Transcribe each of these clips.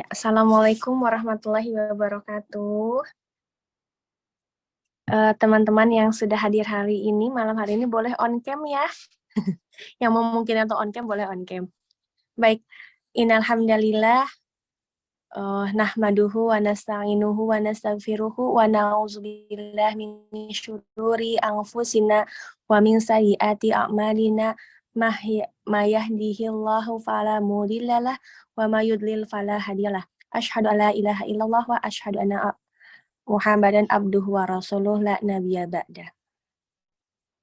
Assalamualaikum warahmatullahi wabarakatuh. Teman-teman yang sudah hadir malam hari ini boleh on cam ya. Yang memungkinkan untuk on cam boleh on cam. Baik, innalhamdalillah nahmaduhu wa nasta'inuhu wa nastaghfiruhu wa na'udzubillahi min syururi anfusina wa min sayyiati a'malina ma yahdihillahu fala mudhillalah wa ma yudlil fala hadiyalah. Asyhadu an la ilaha illallah wa asyhadu anna Muhammadan abduhu wa rasuluh la nabiyya ba'da.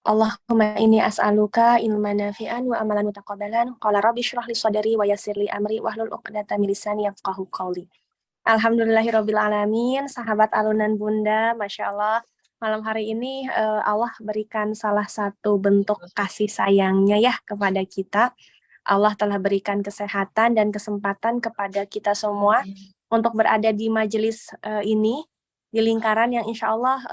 Allahumma inni as'aluka ilman nafi'an wa amalan mutaqabbalan. Qala rabbi shrah li sadri wa yassir li amri wahlul 'uqdatam min lisani yafqahu qawli. Alhamdulillahirabbil alamin, sahabat alunan Bunda, Masya Allah. Malam hari ini Allah berikan salah satu bentuk kasih sayangnya ya kepada kita. Allah telah berikan kesehatan dan kesempatan kepada kita semua untuk berada di majelis ini, di lingkaran yang insya Allah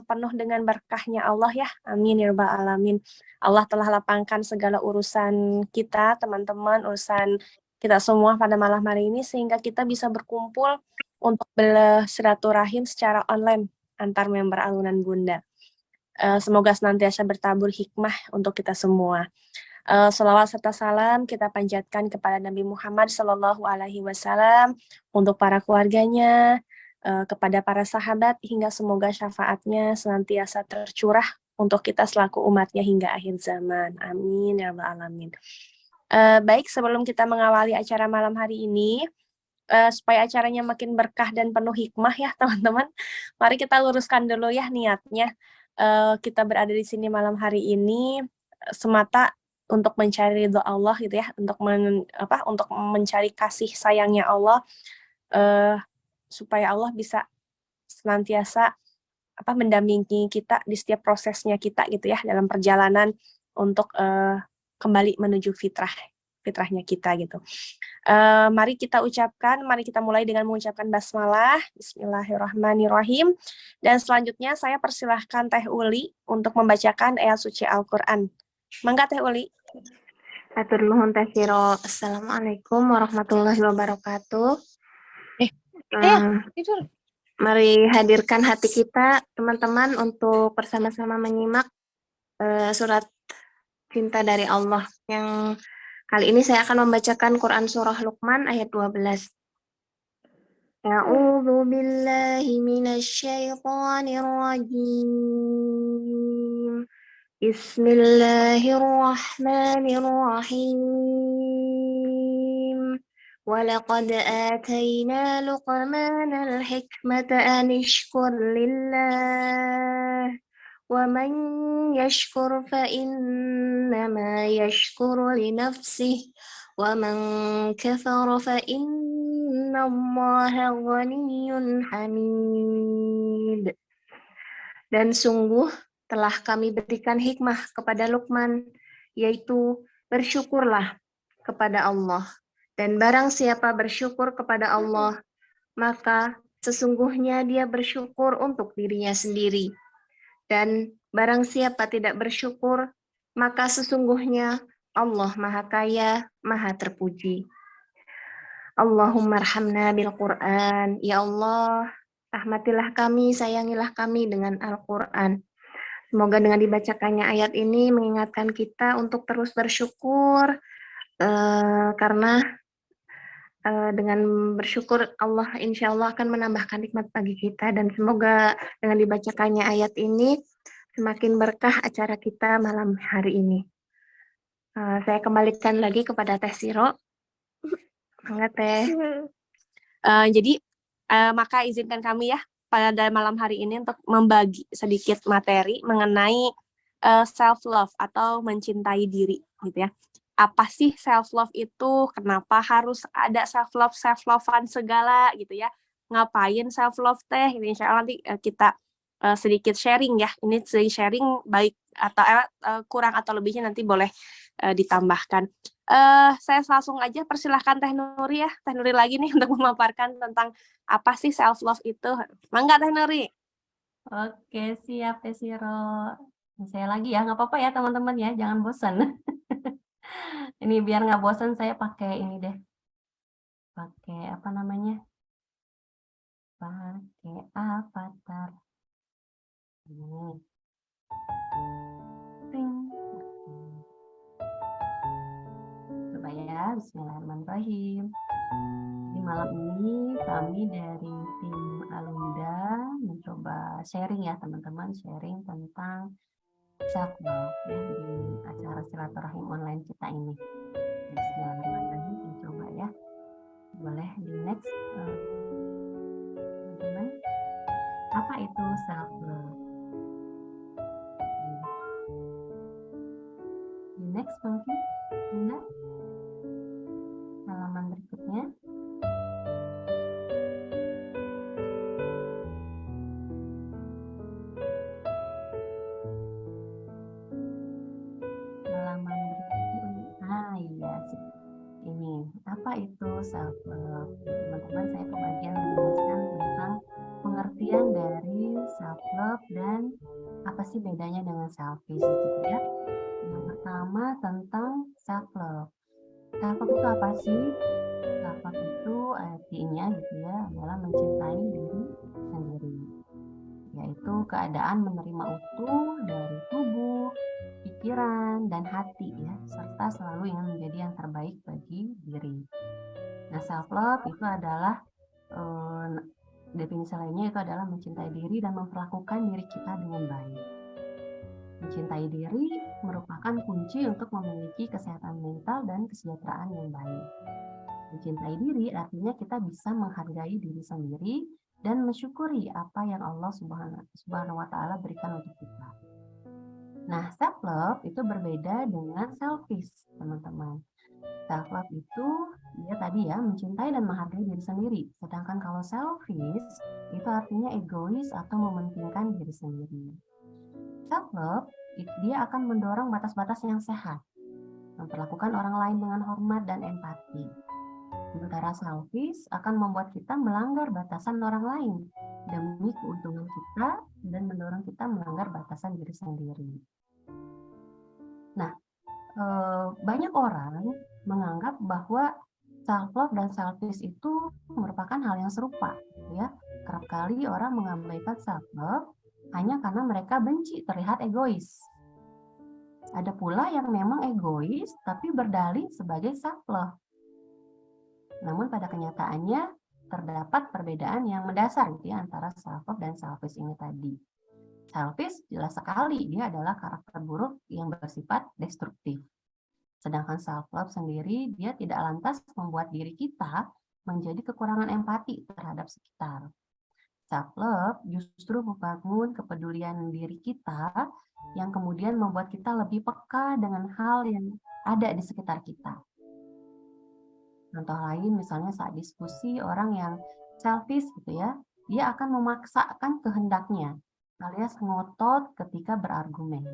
penuh dengan berkahnya Allah ya. Amin ya rabbal alamin. Allah telah lapangkan segala urusan kita, teman-teman, urusan kita semua pada malam hari ini sehingga kita bisa berkumpul untuk bersilaturahim secara online antar member alunan Bunda. Semoga senantiasa bertabur hikmah untuk kita semua. Salawat serta salam kita panjatkan kepada Nabi Muhammad Sallallahu Alaihi Wasallam untuk para keluarganya, kepada para sahabat, hingga semoga syafaatnya senantiasa tercurah untuk kita selaku umatnya hingga akhir zaman. Amin ya rabbal alamin. Baik, sebelum kita mengawali acara malam hari ini, supaya acaranya makin berkah dan penuh hikmah ya teman-teman, mari kita luruskan dulu ya niatnya. Kita berada di sini malam hari ini semata untuk mencari ridho Allah gitu ya, untuk mencari kasih sayangnya Allah, supaya Allah bisa senantiasa mendampingi kita di setiap prosesnya kita gitu ya dalam perjalanan untuk kembali menuju fitrahnya kita gitu. Mari kita mulai dengan mengucapkan basmalah. Bismillahirrahmanirrahim. Dan selanjutnya saya persilahkan Teh Uli untuk membacakan ayat suci Al-Quran. Mangga Teh Uli. Atur nuhun Teh Siro. Assalamualaikum warahmatullahi wabarakatuh. Tidur. Mari hadirkan hati kita, teman-teman, untuk bersama-sama menyimak surat cinta dari Allah. Yang kali ini saya akan membacakan Quran Surah Luqman ayat 12. A'udzu billahi minasy syaithanir rajim. Bismillahirrahmanirrahim. ولقد آتينا لقمان الحكمة أن اشكر لله ومن يشكر فإنما يشكر لنفسه ومن كفر فإن الله غني حميد. Dan sungguh telah kami berikan hikmah kepada Luqman, yaitu bersyukurlah kepada Allah. Dan barang siapa bersyukur kepada Allah, maka sesungguhnya dia bersyukur untuk dirinya sendiri. Dan barang siapa tidak bersyukur, maka sesungguhnya Allah Maha Kaya, Maha Terpuji. Allahumma arhamna bil Qur'an. Ya Allah, rahmatilah kami, sayangilah kami dengan Al-Quran. Semoga dengan dibacakannya ayat ini mengingatkan kita untuk terus bersyukur, karena dengan bersyukur Allah insya Allah akan menambahkan nikmat bagi kita, dan semoga dengan dibacakannya ayat ini semakin berkah acara kita malam hari ini. Saya kembalikan lagi kepada Teh Siro. Enggak Teh. Jadi maka izinkan kami ya pada malam hari ini untuk membagi sedikit materi mengenai self love atau mencintai diri gitu ya. Apa sih self love itu? Kenapa harus ada self lovean segala gitu ya? Ngapain self love teh? Ini insya Allah nanti kita sedikit sharing ya. Ini sharing baik atau kurang atau lebihnya nanti boleh ditambahkan. Saya langsung aja persilahkan Teh Nuri ya. Teh Nuri lagi nih untuk memaparkan tentang apa sih self love itu. Mangga Teh Nuri. Oke, siap Teh Siro. Saya lagi ya, nggak apa-apa ya teman-teman ya, jangan bosan. Ini biar nggak bosan saya pakai ini deh. pakai apa namanya? Pakai avatar. Ini. Ting. Coba ya, bismillahirrahmanirrahim. Di malam ini kami dari tim Alunda mencoba sharing ya teman-teman, sharing tentang self love ya di acara silaturahim online kita ini. Bismillahirrahmanirrahim, kita coba ya. Boleh di next teman-teman. Apa itu self love? Di next mungkin enggak? Halaman berikutnya. Halaman berikutnya. Iya sih. Ini apa itu self love? Teman-teman, saya kebagian menjelaskan tentang pengertian dari self love dan apa sih bedanya dengan selfish gitu ya. Yang pertama tentang self love. Self love itu apa sih? Self love itu artinya gitu ya adalah mencintai diri sendiri, yaitu keadaan menerima utuh dari tubuh, pikiran, dan hati ya, serta selalu ingin menjadi yang terbaik bagi diri. Nah, self love itu adalah definisi lainnya itu adalah mencintai diri dan memperlakukan diri kita dengan baik. Mencintai diri merupakan kunci untuk memiliki kesehatan mental dan kesejahteraan yang baik. Mencintai diri artinya kita bisa menghargai diri sendiri dan mensyukuri apa yang Allah Subhanahu wa Ta'ala berikan untuk kita. Nah, self love itu berbeda dengan selfish, teman-teman. Self love itu dia tadi ya mencintai dan menghargai diri sendiri. Sedangkan kalau selfish itu artinya egois atau mementingkan diri sendiri. Self love dia akan mendorong batas-batas yang sehat, memperlakukan orang lain dengan hormat dan empati. Sementara selfish akan membuat kita melanggar batasan orang lain demi keuntungan kita dan mendorong kita melanggar batasan diri sendiri. Nah, banyak orang menganggap bahwa self love dan selfish itu merupakan hal yang serupa, ya. Kerap kali orang mengabaikan self love hanya karena mereka benci terlihat egois. Ada pula yang memang egois tapi berdalih sebagai self love. Namun pada kenyataannya terdapat perbedaan yang mendasar gitu ya, antara self love dan selfish ini tadi. Selfish jelas sekali dia adalah karakter buruk yang bersifat destruktif. Sedangkan self love sendiri dia tidak lantas membuat diri kita menjadi kekurangan empati terhadap sekitar. Self love justru membangun kepedulian diri kita yang kemudian membuat kita lebih peka dengan hal yang ada di sekitar kita. Contoh lain misalnya saat diskusi orang yang selfish gitu ya, dia akan memaksakan kehendaknya alias ngotot ketika berargumen.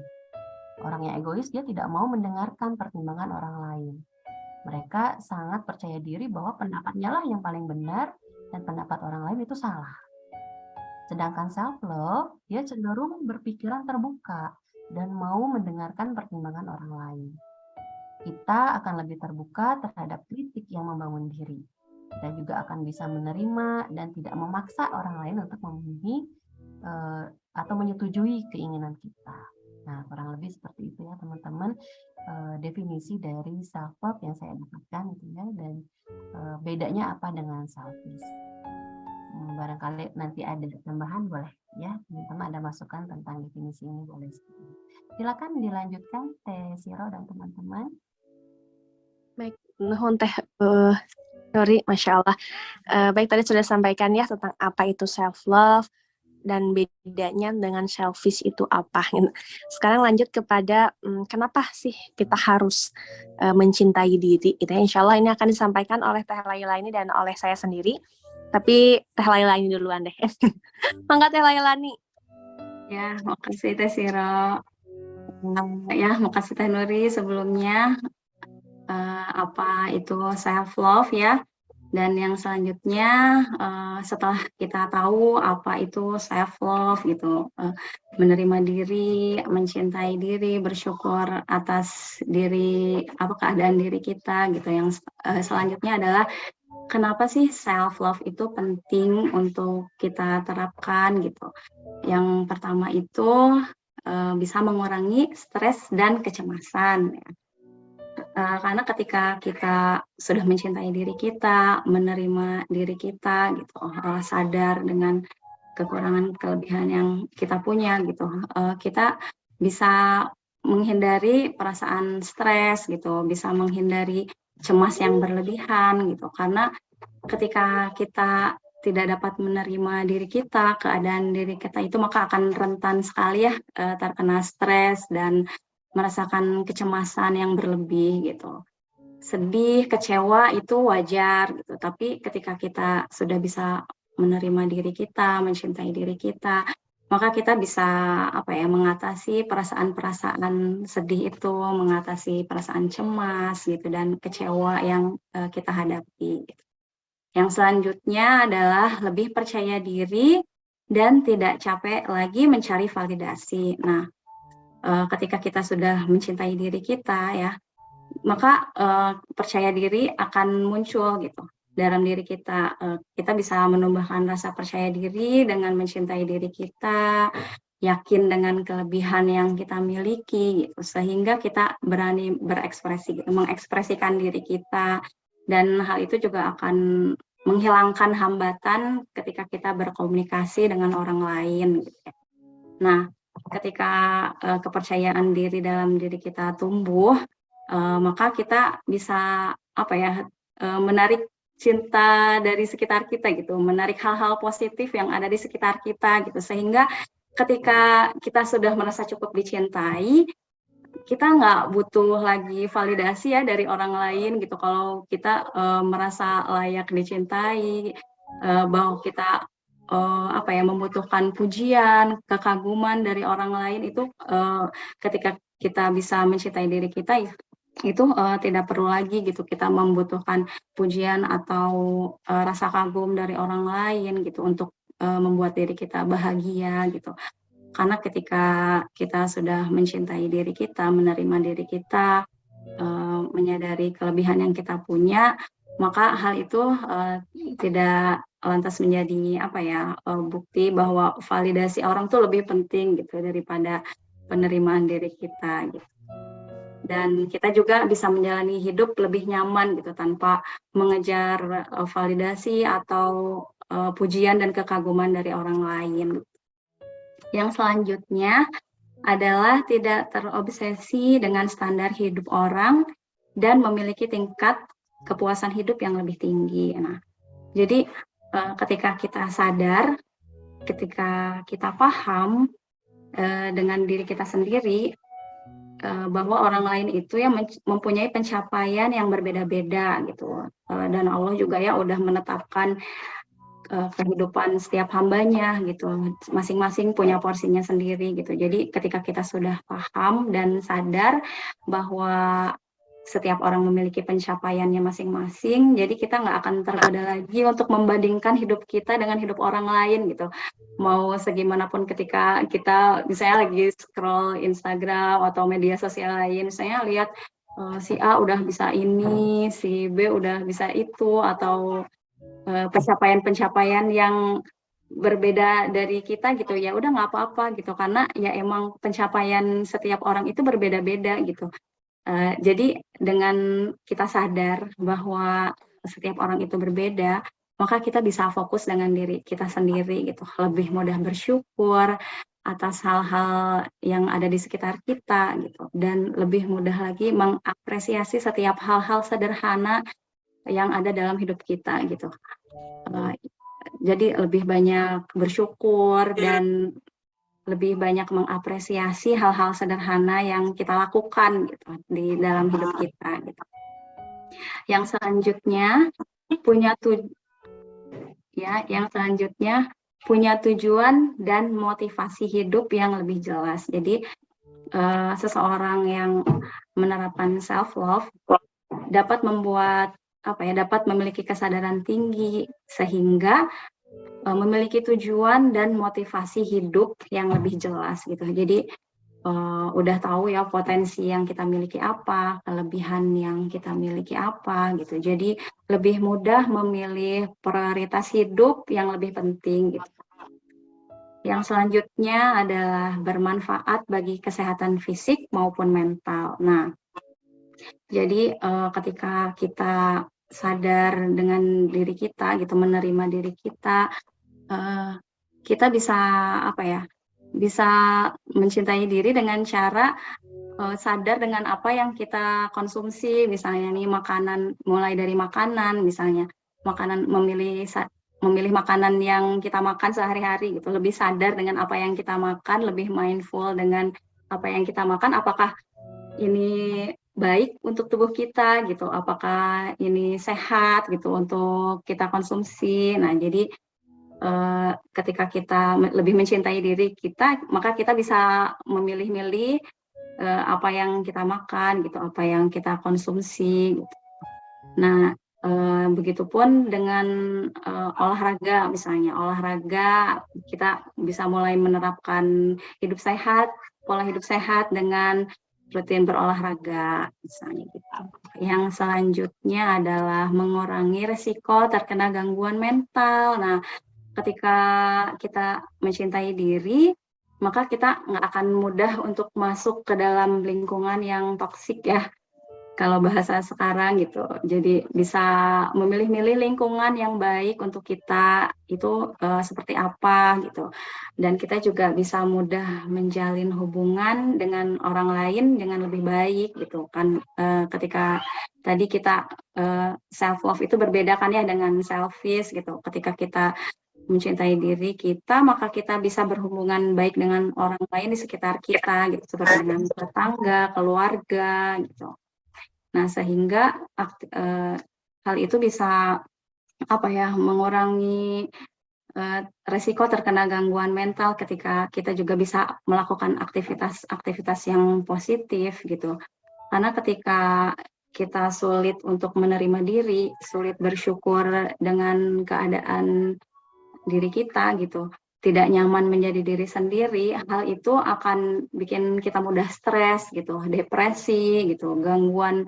Orang yang egois dia tidak mau mendengarkan pertimbangan orang lain. Mereka sangat percaya diri bahwa pendapatnya lah yang paling benar dan pendapat orang lain itu salah. Sedangkan self love dia cenderung berpikiran terbuka dan mau mendengarkan pertimbangan orang lain. Kita akan lebih terbuka terhadap kritik yang membangun diri. Kita juga akan bisa menerima dan tidak memaksa orang lain untuk memenuhi atau menyetujui keinginan kita. Nah, kurang lebih seperti itu ya teman-teman, definisi dari self love yang saya dapatkan gitu ya, dan bedanya apa dengan selfish. Barangkali nanti ada tambahan boleh ya, teman-teman ada masukan tentang definisi ini boleh. Silakan dilanjutkan Teh Siro dan teman-teman. Baik, nuhun Teh Nuri, Masya Allah. Baik, tadi sudah sampaikan ya tentang apa itu self love dan bedanya dengan selfish itu apa. Sekarang lanjut kepada kenapa sih kita harus mencintai diri. Gitu ya. Insya Allah ini akan disampaikan oleh Teh Laila ini dan oleh saya sendiri. Tapi Teh Laila ini duluan deh. Mangga Teh Laila nih. Ya, makasih Teh Siro. Ya, makasih Teh Nuri sebelumnya. Apa itu self love ya? Dan yang selanjutnya setelah kita tahu apa itu self love gitu, menerima diri, mencintai diri, bersyukur atas diri, apa keadaan diri kita gitu. Yang selanjutnya adalah kenapa sih self love itu penting untuk kita terapkan gitu. Yang pertama itu bisa mengurangi stres dan kecemasan. Karena ketika kita sudah mencintai diri kita, menerima diri kita gitu, sadar dengan kekurangan kelebihan yang kita punya gitu, kita bisa menghindari perasaan stres gitu, bisa menghindari cemas yang berlebihan gitu. Karena ketika kita tidak dapat menerima diri kita, keadaan diri kita itu, maka akan rentan sekali ya terkena stres dan merasakan kecemasan yang berlebih gitu. Sedih, kecewa itu wajar gitu. Tapi ketika kita sudah bisa menerima diri kita, mencintai diri kita, maka kita bisa mengatasi perasaan-perasaan sedih itu, mengatasi perasaan cemas gitu dan kecewa yang kita hadapi. Gitu. Yang selanjutnya adalah lebih percaya diri dan tidak capek lagi mencari validasi. Nah, ketika kita sudah mencintai diri kita ya, maka percaya diri akan muncul gitu dalam diri kita. Kita bisa menumbuhkan rasa percaya diri dengan mencintai diri kita, yakin dengan kelebihan yang kita miliki gitu, sehingga kita berani berekspresi gitu, mengekspresikan diri kita, dan hal itu juga akan menghilangkan hambatan ketika kita berkomunikasi dengan orang lain gitu. Nah, ketika kepercayaan diri dalam diri kita tumbuh, maka kita bisa menarik cinta dari sekitar kita gitu, menarik hal-hal positif yang ada di sekitar kita gitu, sehingga ketika kita sudah merasa cukup dicintai, kita nggak butuh lagi validasi ya dari orang lain gitu. Kalau kita merasa layak dicintai, bahwa kita membutuhkan pujian, kekaguman dari orang lain, itu ketika kita bisa mencintai diri kita itu tidak perlu lagi gitu kita membutuhkan pujian atau rasa kagum dari orang lain gitu untuk membuat diri kita bahagia gitu. Karena ketika kita sudah mencintai diri kita, menerima diri kita, menyadari kelebihan yang kita punya, maka hal itu tidak lantas menjadi bukti bahwa validasi orang tuh lebih penting gitu daripada penerimaan diri kita gitu. Dan kita juga bisa menjalani hidup lebih nyaman gitu tanpa mengejar validasi atau pujian dan kekaguman dari orang lain. Yang selanjutnya adalah tidak terobsesi dengan standar hidup orang dan memiliki tingkat kepuasan hidup yang lebih tinggi. Nah, jadi ketika kita sadar, ketika kita paham dengan diri kita sendiri, bahwa orang lain itu yang mempunyai pencapaian yang berbeda-beda gitu, dan Allah juga ya udah menetapkan kehidupan setiap hambanya gitu, masing-masing punya porsinya sendiri gitu. Jadi ketika kita sudah paham dan sadar bahwa setiap orang memiliki pencapaiannya masing-masing, jadi kita nggak akan tergoda lagi untuk membandingkan hidup kita dengan hidup orang lain gitu. Mau segimanapun ketika kita misalnya lagi scroll Instagram atau media sosial lain, misalnya lihat si A udah bisa ini, si B udah bisa itu, atau pencapaian-pencapaian yang berbeda dari kita gitu, ya udah nggak apa-apa gitu, karena ya emang pencapaian setiap orang itu berbeda-beda gitu. Jadi dengan kita sadar bahwa setiap orang itu berbeda, maka kita bisa fokus dengan diri kita sendiri gitu, lebih mudah bersyukur atas hal-hal yang ada di sekitar kita gitu, dan lebih mudah lagi mengapresiasi setiap hal-hal sederhana yang ada dalam hidup kita gitu. Jadi lebih banyak bersyukur dan lebih banyak mengapresiasi hal-hal sederhana yang kita lakukan gitu di dalam hidup kita gitu. Yang selanjutnya punya tujuan dan motivasi hidup yang lebih jelas. Jadi seseorang yang menerapkan self love dapat memiliki kesadaran tinggi sehingga memiliki tujuan dan motivasi hidup yang lebih jelas gitu. Jadi udah tahu ya potensi yang kita miliki apa, kelebihan yang kita miliki apa gitu. Jadi lebih mudah memilih prioritas hidup yang lebih penting gitu. Yang selanjutnya adalah bermanfaat bagi kesehatan fisik maupun mental. Nah, jadi ketika kita sadar dengan diri kita gitu, menerima diri kita, kita bisa apa ya? Bisa mencintai diri dengan cara sadar dengan apa yang kita konsumsi, misalnya nih makanan, mulai dari makanan, misalnya makanan, memilih makanan yang kita makan sehari-hari gitu, lebih sadar dengan apa yang kita makan, lebih mindful dengan apa yang kita makan, apakah ini baik untuk tubuh kita gitu, apakah ini sehat gitu untuk kita konsumsi. Nah, jadi ketika kita lebih mencintai diri kita, maka kita bisa memilih-milih apa yang kita makan gitu, apa yang kita konsumsi gitu. Nah, begitupun dengan olahraga, misalnya olahraga, kita bisa mulai menerapkan hidup sehat, pola hidup sehat dengan rutin berolahraga, misalnya gitu. Yang selanjutnya adalah mengurangi risiko terkena gangguan mental. Nah, ketika kita mencintai diri, maka kita nggak akan mudah untuk masuk ke dalam lingkungan yang toksik ya, kalau bahasa sekarang gitu. Jadi bisa memilih-milih lingkungan yang baik untuk kita itu seperti apa gitu. Dan kita juga bisa mudah menjalin hubungan dengan orang lain dengan lebih baik gitu kan. Ketika tadi kita self love itu berbeda kan ya dengan selfish gitu. Ketika kita mencintai diri kita, maka kita bisa berhubungan baik dengan orang lain di sekitar kita, gitu, seperti dengan tetangga, keluarga, gitu. Nah, sehingga hal itu bisa apa ya, mengurangi resiko terkena gangguan mental ketika kita juga bisa melakukan aktivitas-aktivitas yang positif, gitu. Karena ketika kita sulit untuk menerima diri, sulit bersyukur dengan keadaan diri kita gitu, tidak nyaman menjadi diri sendiri, hal itu akan bikin kita mudah stres gitu, depresi gitu, gangguan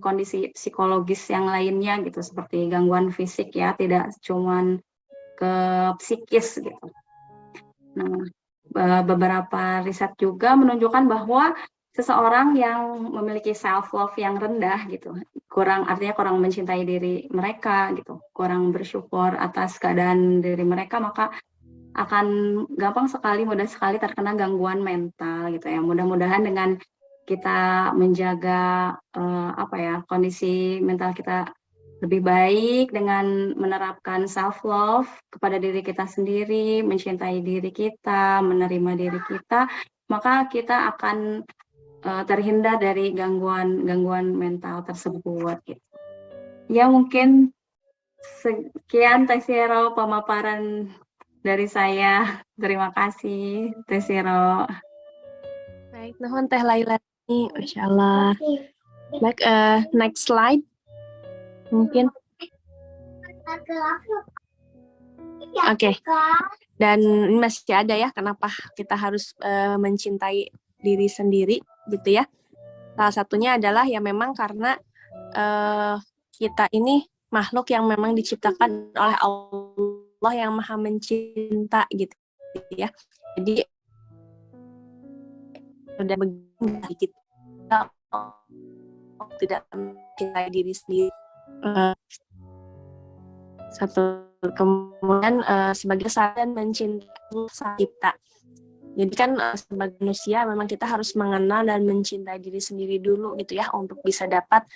kondisi psikologis yang lainnya gitu, seperti gangguan fisik ya, tidak cuman ke psikis gitu. Nah, beberapa riset juga menunjukkan bahwa seseorang yang memiliki self love yang rendah gitu, artinya kurang mencintai diri mereka gitu, kurang bersyukur atas keadaan diri mereka, maka akan mudah sekali terkena gangguan mental gitu ya. Mudah-mudahan dengan kita menjaga kondisi mental kita lebih baik dengan menerapkan self love kepada diri kita sendiri, mencintai diri kita, menerima diri kita, maka kita akan terhindar dari gangguan mental tersebut gitu. Ya, mungkin sekian Teh Siro pemaparan dari saya. Terima kasih Teh Siro. Baik, nuhun Teh Laila ini, Masya Allah. Baik, next slide mungkin. Oke. Dan ini masih ada ya, kenapa kita harus mencintai diri sendiri gitu ya. Salah satunya adalah ya memang karena kita ini makhluk yang memang diciptakan oleh Allah yang maha mencinta gitu ya. Jadi sudah begini kita tidak mencintai diri sendiri. Satu, kemudian sebagai sadar mencintai sang cipta. Jadi kan sebagai manusia memang kita harus mengenal dan mencintai diri sendiri dulu gitu ya, untuk bisa dapat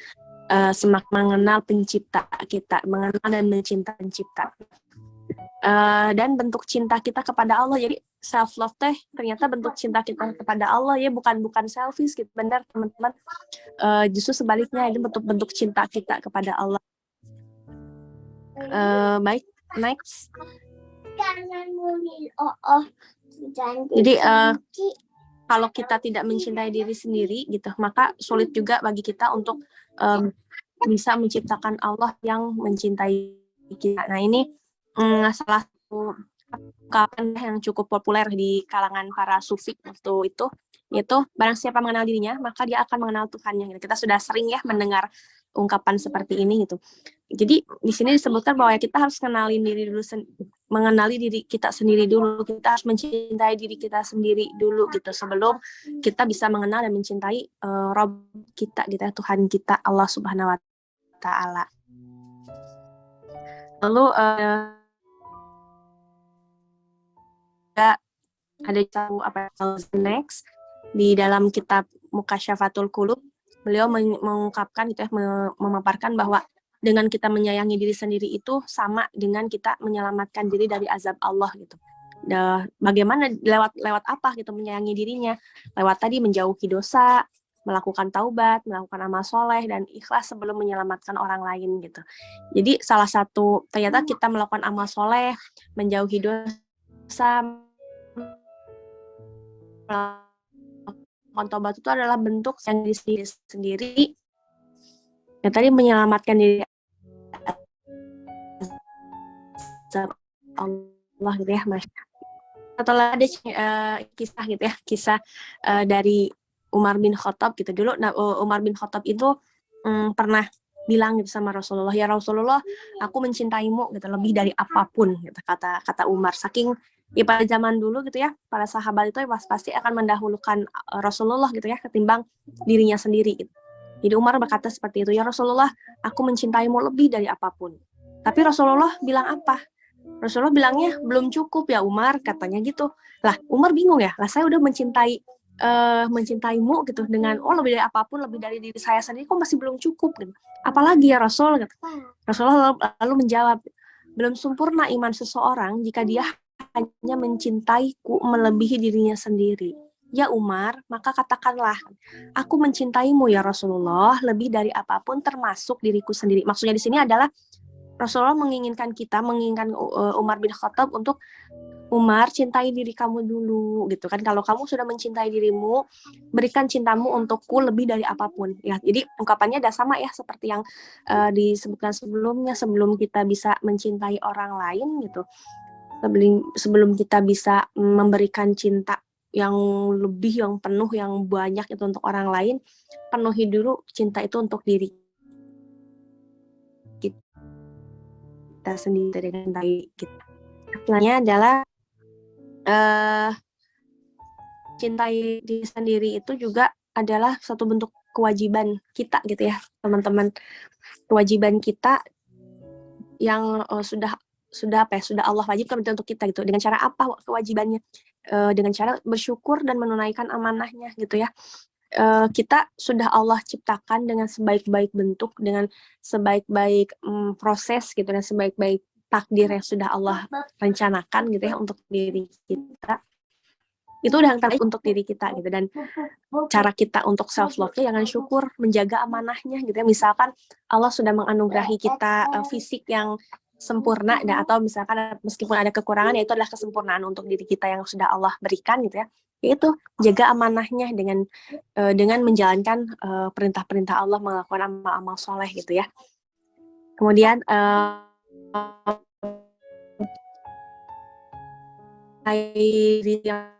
semakin mengenal pencipta kita, mengenal dan mencintai pencipta. Dan bentuk cinta kita kepada Allah, jadi self love teh ternyata bentuk cinta kita kepada Allah ya, bukan selfish gitu, benar teman-teman. Justru sebaliknya, itu bentuk cinta kita kepada Allah. Baik, next. Jadi kalau kita tidak mencintai diri sendiri gitu, maka sulit juga bagi kita untuk bisa menciptakan Allah yang mencintai kita. Nah, ini salah satu ungkapan yang cukup populer di kalangan para sufi waktu itu, yaitu barang siapa mengenal dirinya, maka dia akan mengenal Tuhannya. Kita sudah sering ya mendengar ungkapan seperti ini gitu. Jadi di sini disebutkan bahwa kita harus mengenali diri kita sendiri dulu. Kita harus mencintai diri kita sendiri dulu gitu sebelum kita bisa mengenal dan mencintai Rob kita gitu ya, Tuhan kita Allah Subhanahu wa taala. Lalu ada satu next di dalam kitab Mukasyafatul Qulub, beliau mengungkapkan gitu ya, memaparkan bahwa dengan kita menyayangi diri sendiri itu sama dengan kita menyelamatkan diri dari azab Allah gitu. Bagaimana lewat apa gitu menyayangi dirinya? Lewat tadi menjauhi dosa, melakukan taubat, melakukan amal soleh dan ikhlas sebelum menyelamatkan orang lain gitu. Jadi salah satu ternyata kita melakukan amal soleh, menjauhi dosa, melakukan taubat itu adalah bentuk yang diri sendiri yang tadi menyelamatkan diri Allah gitu ya, Mas. Setelah ada kisah gitu ya, kisah dari Umar bin Khattab gitu dulu. Nah, Umar bin Khattab itu pernah bilang gitu sama Rasulullah, ya Rasulullah, aku mencintaimu gitu lebih dari apapun gitu, kata Umar. Saking ya pada zaman dulu gitu ya, para sahabat itu pasti akan mendahulukan Rasulullah gitu ya ketimbang dirinya sendiri gitu. Jadi Umar berkata seperti itu, ya Rasulullah, aku mencintaimu lebih dari apapun. Tapi Rasulullah bilang apa? Rasulullah bilangnya belum cukup ya Umar, katanya gitu. Lah Umar bingung ya, lah saya udah mencintaimu gitu dengan lebih dari apapun, lebih dari diri saya sendiri, kok masih belum cukup gitu. Apalagi ya Rasul gitu. Rasulullah lalu menjawab, belum sempurna iman seseorang jika dia hanya mencintaiku melebihi dirinya sendiri. Ya Umar, maka katakanlah, aku mencintaimu ya Rasulullah lebih dari apapun termasuk diriku sendiri. Maksudnya di sini adalah Rasulullah menginginkan Umar bin Khattab untuk Umar, cintai diri kamu dulu gitu kan. Kalau kamu sudah mencintai dirimu, berikan cintamu untukku lebih dari apapun. Ya, jadi ungkapannya ada sama ya seperti yang disebutkan sebelumnya, sebelum kita bisa mencintai orang lain gitu. Sebelum kita bisa memberikan cinta yang lebih, yang penuh, yang banyak itu untuk orang lain, penuhi dulu cinta itu untuk diri kita sendiri dengan baik gitu. Selanjutnya adalah cintai diri sendiri itu juga adalah satu bentuk kewajiban kita gitu ya teman-teman, kewajiban kita yang sudah Allah wajibkan untuk kita gitu. Dengan cara apa kewajibannya? Dengan cara bersyukur dan menunaikan amanahnya gitu ya. Kita sudah Allah ciptakan dengan sebaik-baik bentuk, dengan sebaik-baik proses gitu, dan sebaik-baik takdir yang sudah Allah rencanakan gitu ya untuk diri kita. Itu udah yang terbaik untuk diri kita gitu. Dan cara kita untuk self love-nya jangan syukur, menjaga amanahnya gitu ya. Misalkan Allah sudah menganugerahi kita fisik yang sempurna, atau misalkan meskipun ada kekurangan, yaitu adalah kesempurnaan untuk diri kita yang sudah Allah berikan gitu ya. Yaitu jaga amanahnya dengan menjalankan perintah-perintah Allah, melakukan amal-amal soleh gitu ya. Kemudian diri yang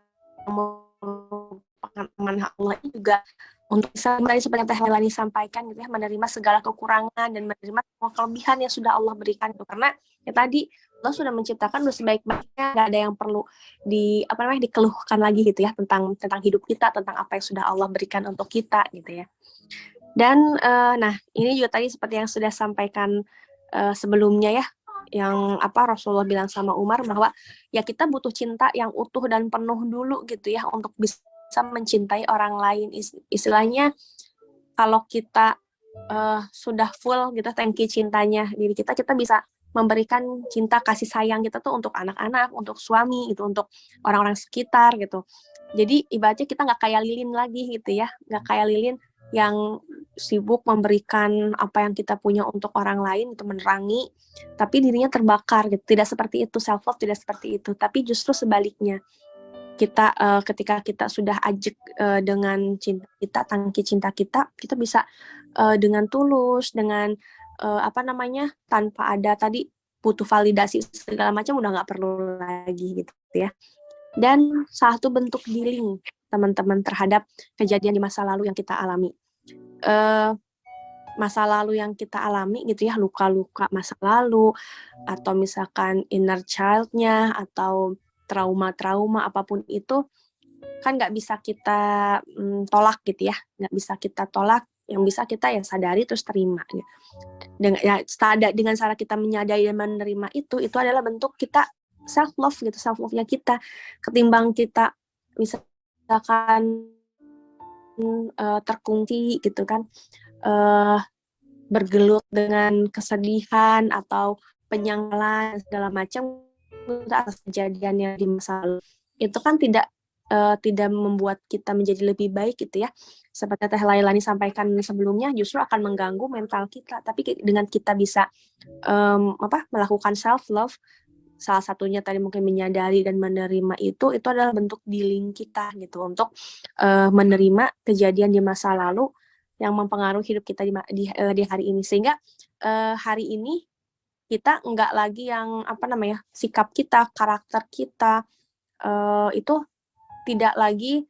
merupakan amanah Allah ini juga untuk bisa seperti yang Teh Melani sampaikan gitu ya, menerima segala kekurangan dan menerima semua kelebihan yang sudah Allah berikan itu. Karena ya tadi Allah sudah menciptakan udah sebaik-baiknya, nggak ada yang perlu dikeluhkan lagi gitu ya tentang hidup kita, tentang apa yang sudah Allah berikan untuk kita gitu ya. Dan nah ini juga tadi seperti yang sudah sampaikan sebelumnya ya, yang Rasulullah bilang sama Umar bahwa ya kita butuh cinta yang utuh dan penuh dulu gitu ya untuk bisa mencintai orang lain. Istilahnya kalau kita sudah full gitu tangki cintanya diri kita bisa memberikan cinta kasih sayang kita tuh untuk anak-anak, untuk suami gitu, untuk orang-orang sekitar gitu. Jadi ibaratnya kita nggak kayak lilin lagi gitu ya, nggak kayak lilin yang sibuk memberikan apa yang kita punya untuk orang lain, itu menerangi, tapi dirinya terbakar gitu. Tidak seperti itu, self love tidak seperti itu, tapi justru sebaliknya. Kita ketika kita sudah ajak dengan cinta kita, tangki cinta kita bisa dengan tulus, dengan tanpa ada tadi butuh validasi segala macam udah nggak perlu lagi gitu ya. Dan satu bentuk healing teman-teman terhadap kejadian di masa lalu yang kita alami. Masa lalu yang kita alami gitu ya, luka-luka masa lalu, atau misalkan inner child-nya, atau trauma-trauma apapun itu, kan nggak bisa kita tolak gitu ya, nggak bisa kita tolak, yang bisa kita ya sadari terus terima. Gitu. Dengan cara kita menyadari dan menerima itu adalah bentuk kita self-love gitu, self-love-nya kita, ketimbang kita misalkan terkunci gitu kan, bergelut dengan kesedihan atau penyesalan segala macam atas kejadian yang di masa lalu, itu kan tidak membuat kita menjadi lebih baik gitu ya. Seperti Teh Lailani sampaikan sebelumnya, justru akan mengganggu mental kita. Tapi dengan kita bisa melakukan self love, salah satunya tadi mungkin menyadari dan menerima itu adalah bentuk healing kita gitu, untuk menerima kejadian di masa lalu yang mempengaruhi hidup kita di hari ini, sehingga hari ini kita nggak lagi yang sikap kita, karakter kita itu tidak lagi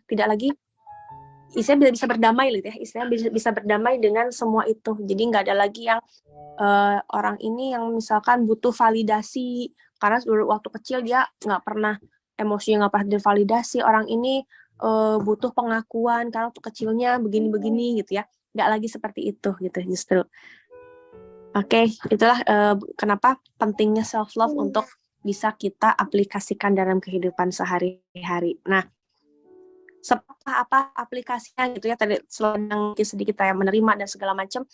tidak lagi istilahnya bisa berdamai gitu ya, istilahnya bisa berdamai dengan semua itu. Jadi nggak ada lagi yang orang ini yang misalkan butuh validasi karena dulu waktu kecil dia nggak pernah emosinya nggak pernah divalidasi, orang ini butuh pengakuan karena waktu kecilnya begini-begini gitu ya, nggak lagi seperti itu gitu justru. Oke, itulah kenapa pentingnya self love untuk bisa kita aplikasikan dalam kehidupan sehari-hari. Nah, seperti apa aplikasinya gitu ya, tadi slogan sedikit saya menerima dan segala macam,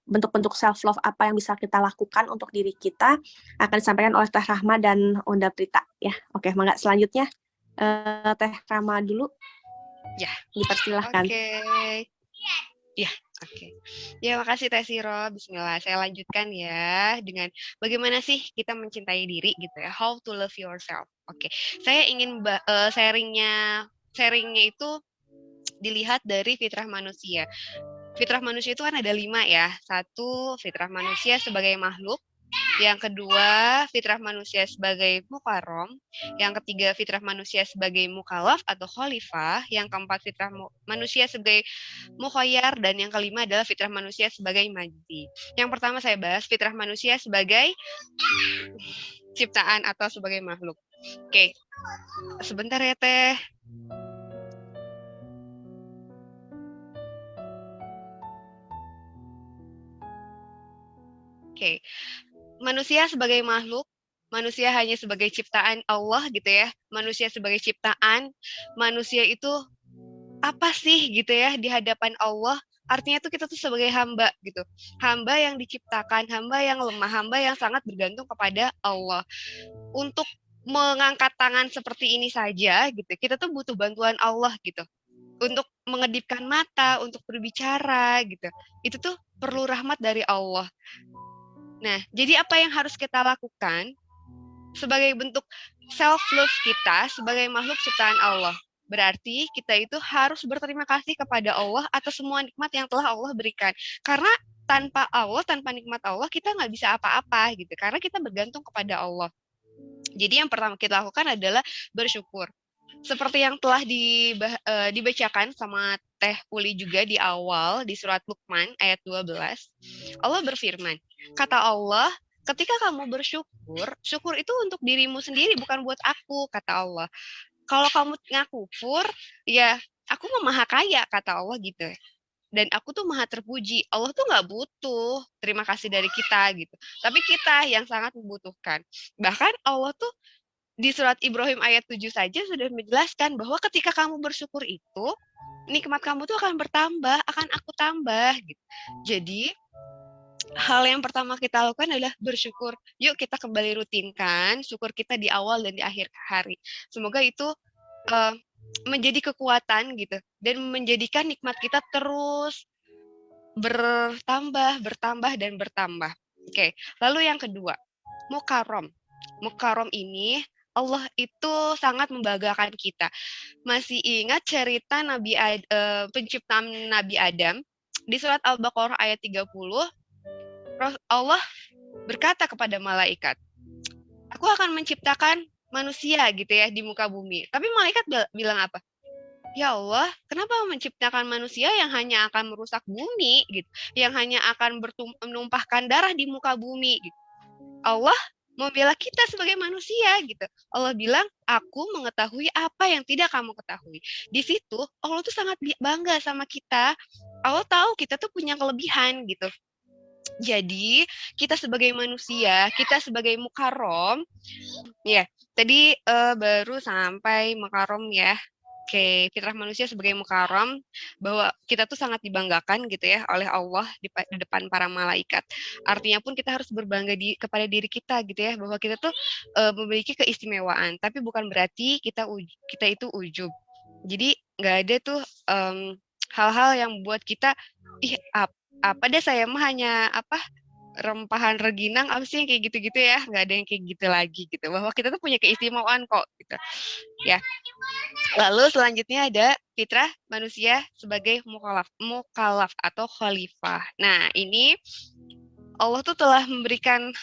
bentuk-bentuk self love apa yang bisa kita lakukan untuk diri kita akan disampaikan oleh Teh Rahma dan Unda Prita ya. Oke, mangga selanjutnya Teh Rahma dulu. Ya, dipersilahkan. Oke. Ya, oke. Ya, makasih Teh Siro. Bismillah, saya lanjutkan ya dengan bagaimana sih kita mencintai diri gitu ya. How to love yourself. Oke. Saya ingin sharingnya itu dilihat dari fitrah manusia. Fitrah manusia itu kan ada 5 ya. 1, fitrah manusia sebagai makhluk. Yang kedua, fitrah manusia sebagai mukarrom. Yang ketiga, fitrah manusia sebagai mukallaf atau khalifah. Yang keempat, fitrah manusia sebagai mukhayyar. Dan yang kelima adalah fitrah manusia sebagai majdi. Yang pertama saya bahas fitrah manusia sebagai ciptaan atau sebagai makhluk. Oke, sebentar ya Teh. Oke, manusia sebagai makhluk, manusia hanya sebagai ciptaan Allah gitu ya. Manusia sebagai ciptaan, manusia itu apa sih gitu ya di hadapan Allah? Artinya tuh kita tuh sebagai hamba gitu. Hamba yang diciptakan, hamba yang lemah, hamba yang sangat bergantung kepada Allah. Untuk mengangkat tangan seperti ini saja gitu, kita tuh butuh bantuan Allah gitu. Untuk mengedipkan mata, untuk berbicara gitu. Itu tuh perlu rahmat dari Allah. Nah, jadi apa yang harus kita lakukan sebagai bentuk self-love kita sebagai makhluk ciptaan Allah? Berarti kita itu harus berterima kasih kepada Allah atas semua nikmat yang telah Allah berikan. Karena tanpa Allah, tanpa nikmat Allah, kita nggak bisa apa-apa gitu. Karena kita bergantung kepada Allah. Jadi yang pertama kita lakukan adalah bersyukur. Seperti yang telah dibacakan sama Teh Uli juga di awal, di surat Luqman ayat 12. Allah berfirman, kata Allah, ketika kamu bersyukur, syukur itu untuk dirimu sendiri, bukan buat aku, kata Allah. Kalau kamu ngakufur, ya aku mah maha kaya, kata Allah gitu. Dan aku tuh maha terpuji. Allah tuh nggak butuh terima kasih dari kita gitu. Tapi kita yang sangat membutuhkan. Bahkan Allah tuh di surat Ibrahim ayat 7 saja sudah menjelaskan bahwa ketika kamu bersyukur itu, nikmat kamu tuh akan bertambah, akan aku tambah gitu. Jadi hal yang pertama kita lakukan adalah bersyukur. Yuk kita kembali rutinkan syukur kita di awal dan di akhir hari. Semoga itu menjadi kekuatan gitu dan menjadikan nikmat kita terus bertambah dan bertambah. Oke, lalu yang kedua, mukarrom. Mukarrom ini Allah itu sangat membanggakan kita. Masih ingat cerita penciptaan Nabi Adam di surat Al-Baqarah ayat 30? Allah berkata kepada malaikat, aku akan menciptakan manusia gitu ya di muka bumi. Tapi malaikat bilang apa? Ya Allah, kenapa menciptakan manusia yang hanya akan merusak bumi gitu, yang hanya akan menumpahkan darah di muka bumi gitu. Allah membela kita sebagai manusia gitu. Allah bilang, aku mengetahui apa yang tidak kamu ketahui. Di situ Allah tuh sangat bangga sama kita. Allah tahu kita tuh punya kelebihan gitu. Jadi kita sebagai manusia, kita sebagai mukarrom, ya tadi baru sampai mukarrom ya. Oke, fitrah manusia sebagai mukarram, bahwa kita tuh sangat dibanggakan gitu ya oleh Allah di depan para malaikat. Artinya pun kita harus berbangga kepada diri kita gitu ya, bahwa kita tuh memiliki keistimewaan. Tapi bukan berarti kita itu ujub. Jadi nggak ada tuh hal-hal yang buat kita, ih apa deh saya mah hanya rempahan reginang apa sih yang kayak gitu-gitu ya, nggak ada yang kayak gitu lagi gitu, bahwa kita tuh punya keistimewaan kok gitu ya. Lalu selanjutnya ada fitrah manusia sebagai mukallaf atau khalifah. Nah ini Allah tuh telah memberikan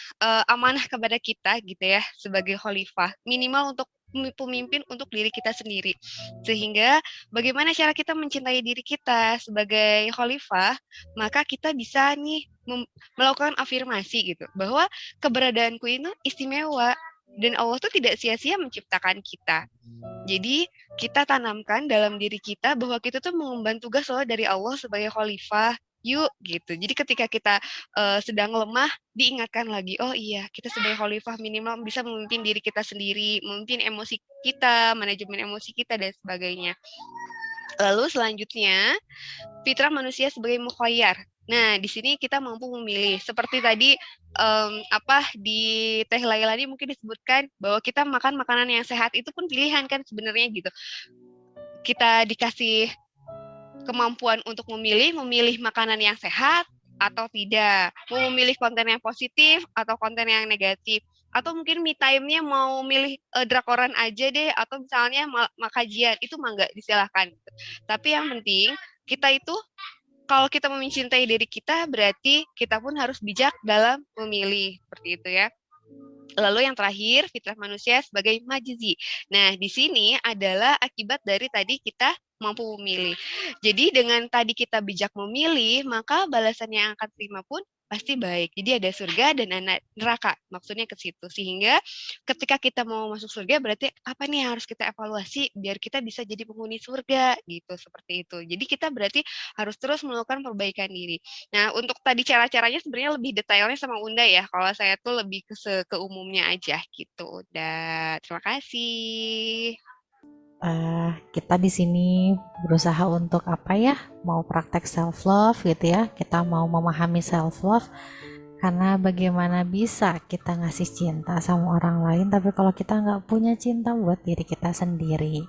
amanah kepada kita gitu ya sebagai khalifah, minimal untuk pemimpin untuk diri kita sendiri. Sehingga bagaimana cara kita mencintai diri kita sebagai khalifah, maka kita bisa nih melakukan afirmasi gitu, bahwa keberadaanku ini istimewa dan Allah tuh tidak sia-sia menciptakan kita. Jadi kita tanamkan dalam diri kita bahwa kita tuh mengemban tugas loh dari Allah sebagai khalifah. Yuk gitu. Jadi ketika kita sedang lemah, diingatkan lagi, oh iya kita sebagai khalifah minimal bisa memimpin diri kita sendiri, memimpin emosi kita, manajemen emosi kita dan sebagainya. Lalu selanjutnya fitrah manusia sebagai mukhayyar. Nah di sini kita mampu memilih. Seperti tadi di Teh Lailani mungkin disebutkan bahwa kita makan makanan yang sehat itu pun pilihan kan sebenarnya gitu. Kita dikasih kemampuan untuk memilih makanan yang sehat atau tidak, mau memilih konten yang positif atau konten yang negatif, atau mungkin me time-nya mau milih drakoran aja deh, atau misalnya kajian, itu mah nggak disilahkan. Tapi yang penting kita itu, kalau kita mencintai diri kita, berarti kita pun harus bijak dalam memilih, seperti itu ya. Lalu yang terakhir, fitrah manusia sebagai majzi. Nah, di sini adalah akibat dari tadi kita mampu memilih. Jadi dengan tadi kita bijak memilih, maka balasan yang akan terima pun pasti baik. Jadi ada surga dan ada neraka, maksudnya ke situ. Sehingga ketika kita mau masuk surga, berarti apa nih yang harus kita evaluasi biar kita bisa jadi penghuni surga, gitu, seperti itu. Jadi kita berarti harus terus melakukan perbaikan diri. Nah, untuk tadi cara-caranya sebenarnya lebih detailnya sama Unda ya. Kalau saya tuh lebih ke umumnya aja gitu. Udah, terima kasih. Kita di sini berusaha untuk mau praktek self love gitu ya. Kita mau memahami self love, karena bagaimana bisa kita ngasih cinta sama orang lain tapi kalau kita nggak punya cinta buat diri kita sendiri.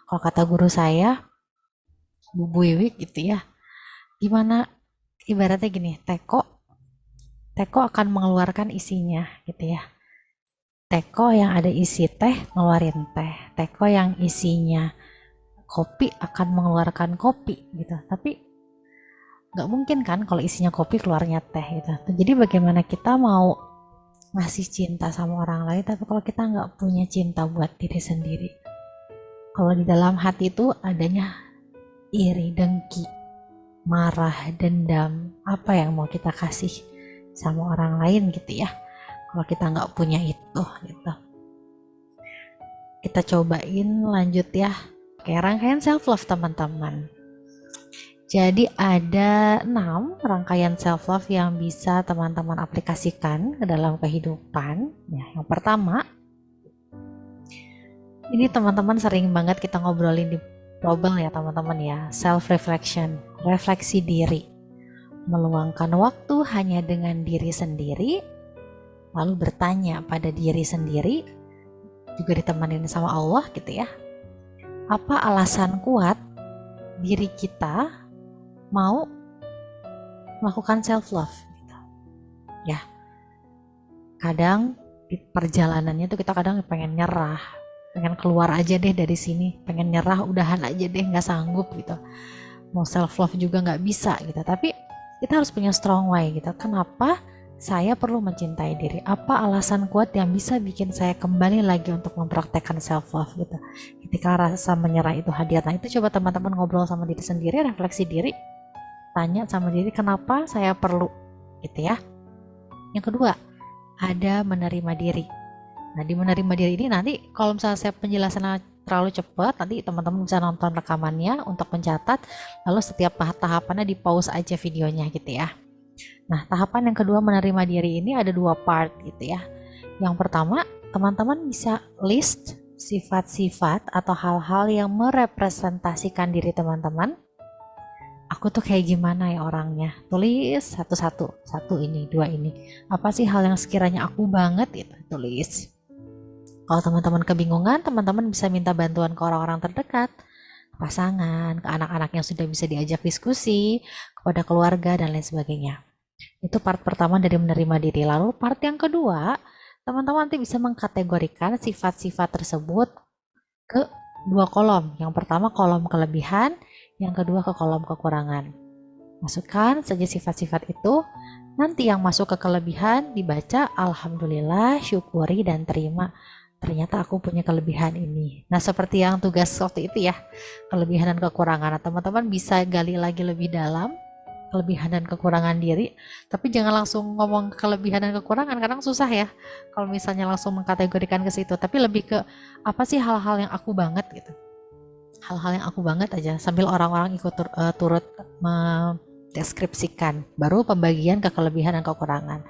Kalau kata guru saya, Bu Wiwik gitu ya, gimana ibaratnya gini, teko akan mengeluarkan isinya gitu ya. Teko yang ada isi teh ngeluarin teh, teko yang isinya kopi akan mengeluarkan kopi gitu. Tapi nggak mungkin kan kalau isinya kopi keluarnya teh gitu. Jadi bagaimana kita mau ngasih cinta sama orang lain tapi kalau kita nggak punya cinta buat diri sendiri. Kalau di dalam hati itu adanya iri, dengki, marah, dendam, apa yang mau kita kasih sama orang lain gitu ya. Kalau kita nggak punya itu gitu. Kita cobain lanjut ya. Kayak rangkaian self love teman-teman. Jadi ada 6 rangkaian self love yang bisa teman-teman aplikasikan ke dalam kehidupan. Ya, yang pertama, ini teman-teman sering banget kita ngobrolin di global ya teman-teman ya. Self reflection, refleksi diri. Meluangkan waktu hanya dengan diri sendiri, lalu bertanya pada diri sendiri, juga ditemenin sama Allah gitu ya. Apa alasan kuat diri kita mau melakukan self love gitu. Ya. Kadang di perjalanannya tuh kita kadang pengen nyerah, pengen keluar aja deh dari sini, pengen nyerah, udahan aja deh, nggak sanggup gitu. Mau self love juga nggak bisa gitu. Tapi kita harus punya strong way gitu. Kenapa saya perlu mencintai diri. Apa alasan kuat yang bisa bikin saya kembali lagi untuk mempraktekkan self love gitu. Ketika rasa menyerah itu hadir, nah itu coba teman-teman ngobrol sama diri sendiri, refleksi diri, tanya sama diri kenapa saya perlu gitu ya. Yang kedua, ada menerima diri. Nah, di menerima diri ini nanti kalau misalnya saya penjelasannya terlalu cepat, nanti teman-teman bisa nonton rekamannya untuk mencatat, lalu setiap tahapannya di pause aja videonya gitu ya. Nah, tahapan yang kedua menerima diri ini ada 2 part gitu ya. Yang pertama, teman-teman bisa list sifat-sifat atau hal-hal yang merepresentasikan diri teman-teman. Aku tuh kayak gimana ya orangnya. Tulis satu-satu. 1 ini, 2 ini. Apa sih hal yang sekiranya aku banget gitu. Tulis. Kalau teman-teman kebingungan, teman-teman bisa minta bantuan ke orang-orang terdekat. Pasangan, ke anak-anak yang sudah bisa diajak diskusi, kepada keluarga dan lain sebagainya. Itu part pertama dari menerima diri. Lalu part yang kedua, teman-teman nanti bisa mengkategorikan sifat-sifat tersebut ke 2 kolom. Yang pertama kolom kelebihan, yang kedua ke kolom kekurangan. Masukkan saja sifat-sifat itu. Nanti yang masuk ke kelebihan dibaca alhamdulillah, syukuri dan terima. Ternyata aku punya kelebihan ini. Nah, seperti yang tugas waktu itu ya, kelebihan dan kekurangan. Nah, teman-teman bisa gali lagi lebih dalam kelebihan dan kekurangan diri, tapi jangan langsung ngomong kelebihan dan kekurangan, kadang susah ya kalau misalnya langsung mengkategorikan ke situ, tapi lebih ke apa sih hal-hal yang aku banget gitu, hal-hal yang aku banget aja sambil orang-orang ikut turut mendeskripsikan, baru pembagian ke kelebihan dan kekurangan.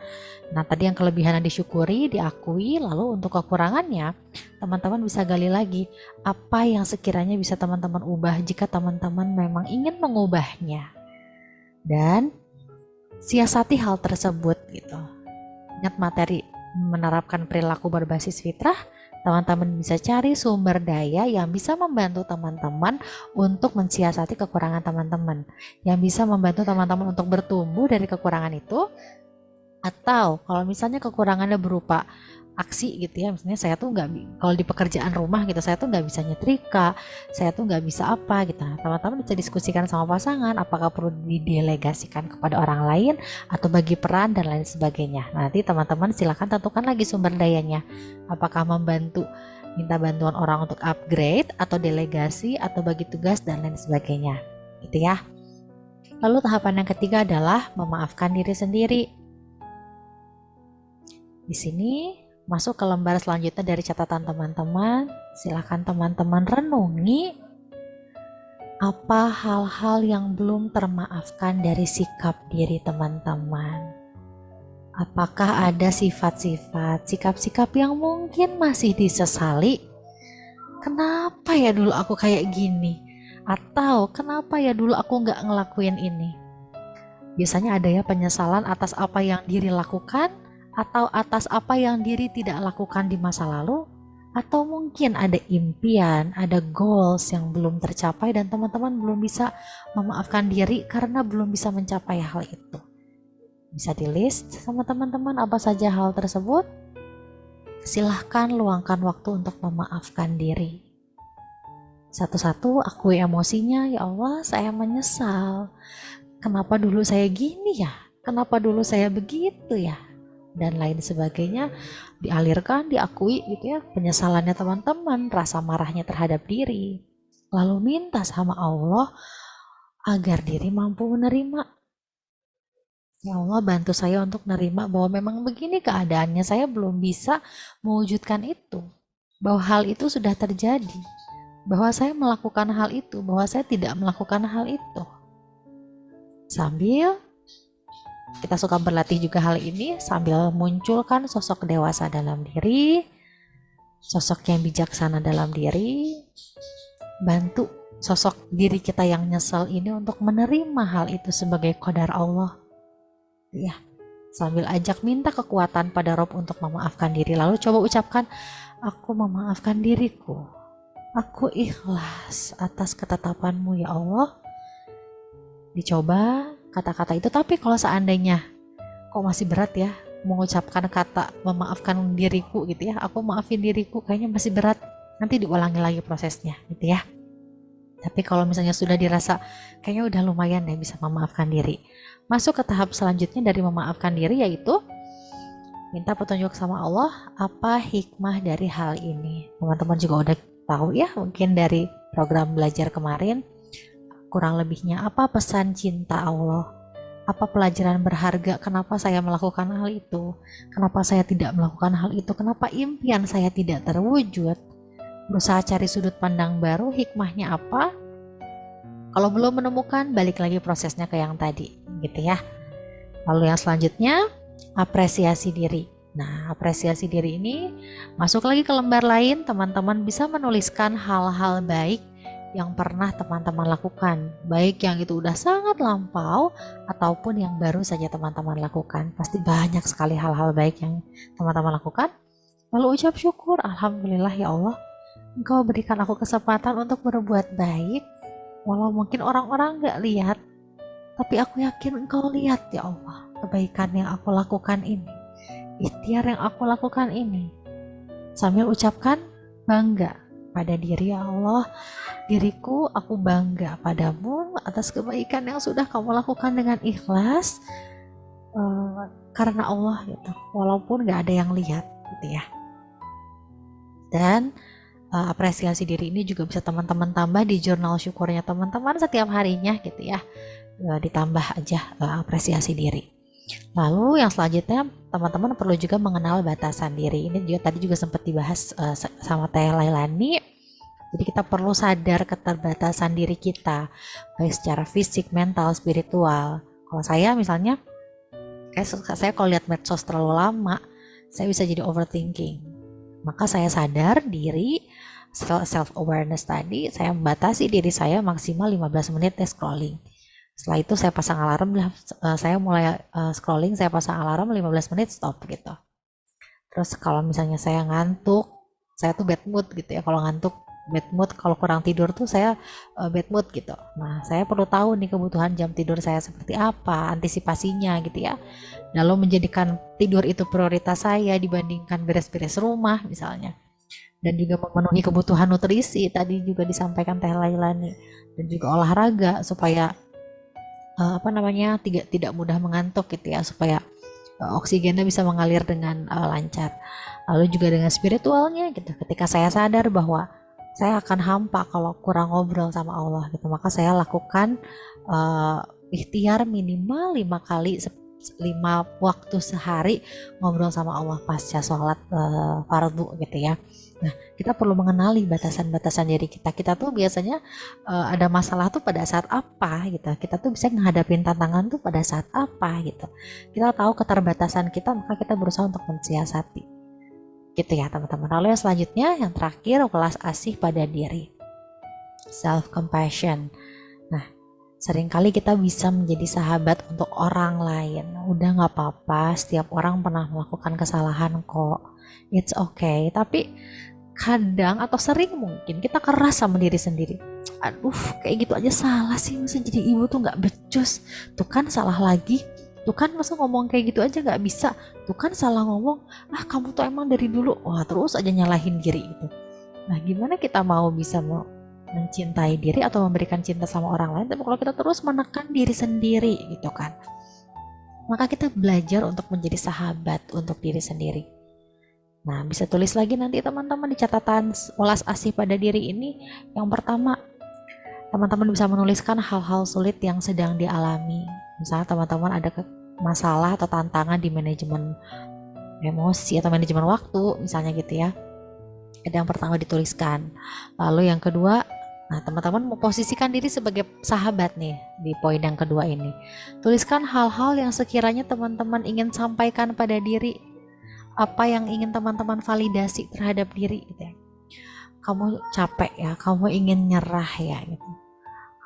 Nah, tadi yang kelebihan yang disyukuri, diakui, lalu untuk kekurangannya teman-teman bisa gali lagi apa yang sekiranya bisa teman-teman ubah jika teman-teman memang ingin mengubahnya. Dan siasati hal tersebut gitu. Ingat materi menerapkan perilaku berbasis fitrah, teman-teman bisa cari sumber daya yang bisa membantu teman-teman untuk mensiasati kekurangan teman-teman, yang bisa membantu teman-teman untuk bertumbuh dari kekurangan itu. Atau kalau misalnya kekurangannya berupa aksi gitu ya, misalnya saya tuh nggak, kalau di pekerjaan rumah gitu, saya tuh nggak bisa nyetrika, saya tuh nggak bisa apa gitu. Nah, teman-teman bisa diskusikan sama pasangan apakah perlu didelegasikan kepada orang lain atau bagi peran dan lain sebagainya. Nah, nanti teman-teman silakan tentukan lagi sumber dayanya, apakah membantu minta bantuan orang untuk upgrade atau delegasi atau bagi tugas dan lain sebagainya gitu ya. Lalu tahapan yang ketiga adalah memaafkan diri sendiri. Di sini masuk ke lembar selanjutnya dari catatan teman-teman. Silakan teman-teman renungi apa hal-hal yang belum termaafkan dari sikap diri teman-teman. Apakah ada sifat-sifat, sikap-sikap yang mungkin masih disesali? Kenapa ya dulu aku kayak gini? Atau kenapa ya dulu aku nggak ngelakuin ini? Biasanya ada ya penyesalan atas apa yang diri lakukan, atau atas apa yang diri tidak lakukan di masa lalu, atau mungkin ada impian, ada goals yang belum tercapai dan teman-teman belum bisa memaafkan diri karena belum bisa mencapai hal itu. Bisa di list sama teman-teman apa saja hal tersebut. Silahkan luangkan waktu untuk memaafkan diri. Satu-satu akui emosinya, ya Allah saya menyesal. Kenapa dulu saya gini ya? Kenapa dulu saya begitu ya? Dan lain sebagainya, dialirkan, diakui gitu ya, penyesalannya teman-teman, rasa marahnya terhadap diri. Lalu minta sama Allah agar diri mampu menerima. Ya Allah, bantu saya untuk menerima bahwa memang begini keadaannya, saya belum bisa mewujudkan itu. Bahwa hal itu sudah terjadi. Bahwa saya melakukan hal itu, bahwa saya tidak melakukan hal itu. Sambil kita suka berlatih juga hal ini sambil munculkan sosok dewasa dalam diri, sosok yang bijaksana dalam diri, bantu sosok diri kita yang nyesel ini untuk menerima hal itu sebagai qadar Allah. Ya, sambil ajak minta kekuatan pada Rob untuk memaafkan diri. Lalu coba ucapkan, aku memaafkan diriku. Aku ikhlas atas ketetapanmu ya Allah. Dicoba kata-kata itu, tapi kalau seandainya kok masih berat ya mengucapkan kata memaafkan diriku gitu ya, aku maafin diriku, kayaknya masih berat, nanti diulangi lagi prosesnya gitu ya. Tapi kalau misalnya sudah dirasa kayaknya udah lumayan ya bisa memaafkan diri, masuk ke tahap selanjutnya dari memaafkan diri, yaitu minta petunjuk sama Allah apa hikmah dari hal ini. Teman-teman juga udah tahu ya mungkin dari program belajar kemarin kurang lebihnya apa pesan cinta Allah, apa pelajaran berharga, kenapa saya melakukan hal itu, kenapa saya tidak melakukan hal itu, kenapa impian saya tidak terwujud, berusaha cari sudut pandang baru, hikmahnya apa. Kalau belum menemukan, balik lagi prosesnya ke yang tadi gitu ya. Lalu yang selanjutnya, apresiasi diri. Nah, apresiasi diri ini masuk lagi ke lembar lain, teman-teman bisa menuliskan hal-hal baik yang pernah teman-teman lakukan, baik yang itu udah sangat lampau ataupun yang baru saja teman-teman lakukan. Pasti banyak sekali hal-hal baik yang teman-teman lakukan. Lalu ucap syukur, alhamdulillah ya Allah, Engkau berikan aku kesempatan untuk berbuat baik, walau mungkin orang-orang gak lihat, tapi aku yakin Engkau lihat ya Allah, kebaikan yang aku lakukan ini, ikhtiar yang aku lakukan ini. Sambil ucapkan bangga pada diri ya Allah, diriku aku bangga padamu atas kebaikan yang sudah kamu lakukan dengan ikhlas, karena Allah gitu, walaupun gak ada yang lihat gitu ya. Dan apresiasi diri ini juga bisa teman-teman tambah di jurnal syukurnya teman-teman setiap harinya gitu ya. Ditambah aja apresiasi diri. Lalu yang selanjutnya teman-teman perlu juga mengenal batasan diri. Ini juga tadi juga sempat dibahas sama Teh Lailani. Jadi kita perlu sadar keterbatasan diri kita, baik secara fisik, mental, spiritual. Kalau saya misalnya, saya kalau lihat medsos terlalu lama, saya bisa jadi overthinking. Maka saya sadar diri, self-awareness tadi, saya membatasi diri saya maksimal 15 menit scrolling. Setelah itu saya pasang alarm, saya mulai scrolling, saya pasang alarm 15 menit stop gitu. Terus kalau misalnya saya ngantuk, saya tuh bad mood gitu ya, kalau ngantuk bad mood, kalau kurang tidur tuh saya bad mood gitu. Nah, saya perlu tahu nih kebutuhan jam tidur saya seperti apa, antisipasinya gitu ya. Lalu menjadikan tidur itu prioritas saya dibandingkan beres-beres rumah misalnya. Dan juga memenuhi kebutuhan nutrisi, tadi juga disampaikan Teh Lailani. Dan juga olahraga supaya tidak mudah mengantuk gitu ya, supaya oksigennya bisa mengalir dengan lancar. Lalu juga dengan spiritualnya gitu, ketika saya sadar bahwa saya akan hampa kalau kurang ngobrol sama Allah gitu, maka saya lakukan ikhtiar minimal 5 kali 5 waktu sehari ngobrol sama Allah pasca sholat fardu gitu ya. Nah, kita perlu mengenali batasan-batasan diri kita. Kita tuh biasanya ada masalah tuh pada saat apa gitu. Kita tuh bisa menghadapin tantangan tuh pada saat apa gitu. Kita tahu keterbatasan kita, maka kita berusaha untuk mensiasati. Gitu ya teman-teman. Lalu yang selanjutnya, yang terakhir, welas asih pada diri. Self compassion. Nah, seringkali kita bisa menjadi sahabat untuk orang lain. Udah gak apa-apa, setiap orang pernah melakukan kesalahan kok. It's okay. Tapi kadang atau sering mungkin kita keras sama diri sendiri. Aduh, kayak gitu aja salah sih, masa jadi ibu tuh gak becus. Tuh kan salah lagi. Tuh kan masa ngomong kayak gitu aja gak bisa. Tuh kan salah ngomong. Kamu tuh emang dari dulu. Wah, terus aja nyalahin diri itu. Nah, gimana kita mau bisa mencintai diri atau memberikan cinta sama orang lain, tapi kalau kita terus menekan diri sendiri gitu kan, maka kita belajar untuk menjadi sahabat untuk diri sendiri. Nah, bisa tulis lagi nanti teman-teman di catatan welas asih pada diri ini. Yang pertama, teman-teman bisa menuliskan hal-hal sulit yang sedang dialami. Misalnya teman-teman ada masalah atau tantangan di manajemen emosi atau manajemen waktu misalnya gitu ya. Ada yang pertama dituliskan. Lalu yang kedua, nah teman-teman memposisikan diri sebagai sahabat nih di poin yang kedua ini. Tuliskan hal-hal yang sekiranya teman-teman ingin sampaikan pada diri, apa yang ingin teman-teman validasi terhadap diri gitu ya. Kamu capek ya, kamu ingin nyerah ya gitu.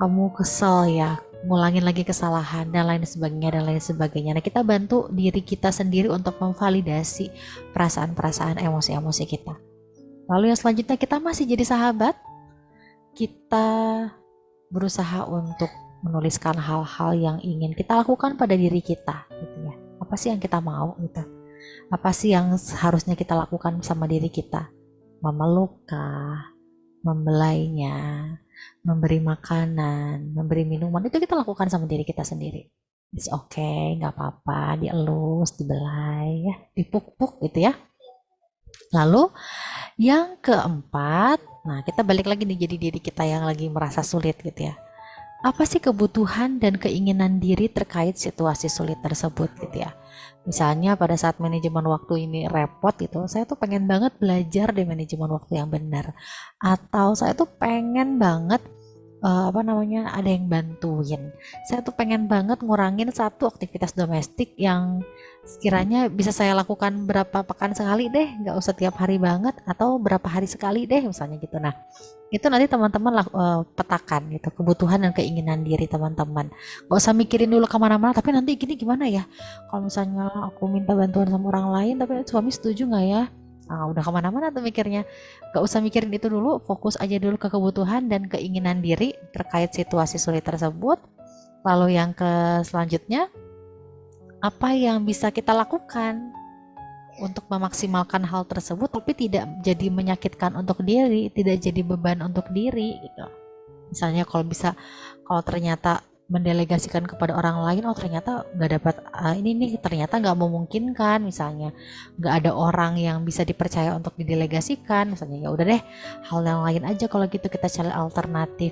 Kamu kesel ya, ngulangin lagi kesalahan dan lain sebagainya. Nah, kita bantu diri kita sendiri untuk memvalidasi perasaan-perasaan, emosi-emosi kita. Lalu yang selanjutnya, kita masih jadi sahabat. Kita berusaha untuk menuliskan hal-hal yang ingin kita lakukan pada diri kita gitu ya. Apa sih yang kita mau gitu? Apa sih yang harusnya kita lakukan sama diri kita? Memelukkah, membelainya, memberi makanan, memberi minuman, itu kita lakukan sama diri kita sendiri. It's okay, nggak apa-apa, dielus, dibelai, ya, dipuk-puk gitu ya. Lalu yang keempat, nah kita balik lagi nih jadi diri kita yang lagi merasa sulit gitu ya. Apa sih kebutuhan dan keinginan diri terkait situasi sulit tersebut gitu ya. Misalnya pada saat manajemen waktu ini repot gitu, saya tuh pengen banget belajar deh manajemen waktu yang benar. Atau saya tuh pengen banget apa namanya ada yang bantuin. Saya tuh pengen banget ngurangin satu aktivitas domestik yang sekiranya bisa saya lakukan berapa pekan sekali deh, nggak usah tiap hari banget atau berapa hari sekali deh misalnya gitu. Nah, itu nanti teman-teman petakan gitu kebutuhan dan keinginan diri teman-teman. Gak usah mikirin dulu kemana-mana, tapi nanti gini gimana ya? Kalau misalnya aku minta bantuan sama orang lain, tapi suami setuju nggak ya? Nah, udah kemana-mana tuh mikirnya. Gak usah mikirin itu dulu, fokus aja dulu ke kebutuhan dan keinginan diri terkait situasi sulit tersebut. Lalu yang ke selanjutnya, apa yang bisa kita lakukan untuk memaksimalkan hal tersebut tapi tidak jadi menyakitkan untuk diri, tidak jadi beban untuk diri gitu. Misalnya kalau ternyata mendelegasikan kepada orang lain, oh ternyata nggak dapat ini nih ternyata nggak memungkinkan, misalnya nggak ada orang yang bisa dipercaya untuk didelegasikan, misalnya ya udah deh hal yang lain aja kalau gitu kita cari alternatif.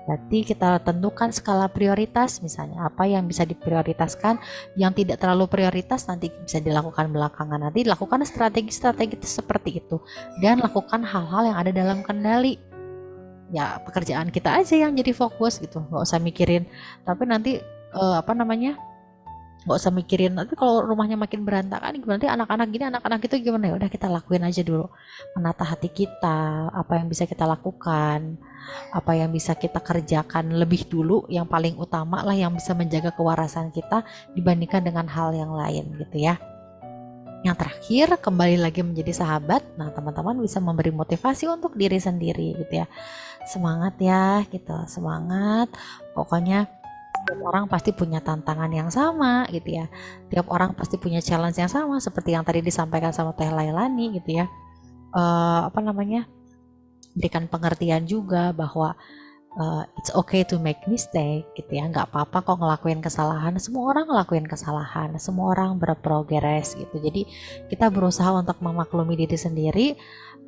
Berarti kita tentukan skala prioritas, misalnya apa yang bisa diprioritaskan, yang tidak terlalu prioritas nanti bisa dilakukan belakangan. Nanti lakukan strategi-strategi seperti itu dan lakukan hal-hal yang ada dalam kendali. Ya pekerjaan kita aja yang jadi fokus gitu, nggak usah mikirin. Tapi nanti apa namanya? Nggak usah mikirin nanti kalau rumahnya makin berantakan nanti anak-anak gini anak-anak itu gimana, ya udah kita lakuin aja dulu, menata hati kita, apa yang bisa kita lakukan, apa yang bisa kita kerjakan lebih dulu, yang paling utama lah yang bisa menjaga kewarasan kita dibandingkan dengan hal yang lain gitu ya. Yang terakhir, kembali lagi menjadi sahabat. Nah, teman-teman bisa memberi motivasi untuk diri sendiri gitu ya. Semangat ya gitu, semangat. Pokoknya tiap orang pasti punya tantangan yang sama gitu ya. Tiap orang pasti punya challenge yang sama seperti yang tadi disampaikan sama Teh Lailani gitu ya. Apa namanya? Berikan pengertian juga bahwa it's okay to make mistake gitu ya, nggak apa-apa kok ngelakuin kesalahan, semua orang ngelakuin kesalahan, semua orang berprogres gitu. Jadi kita berusaha untuk memaklumi diri sendiri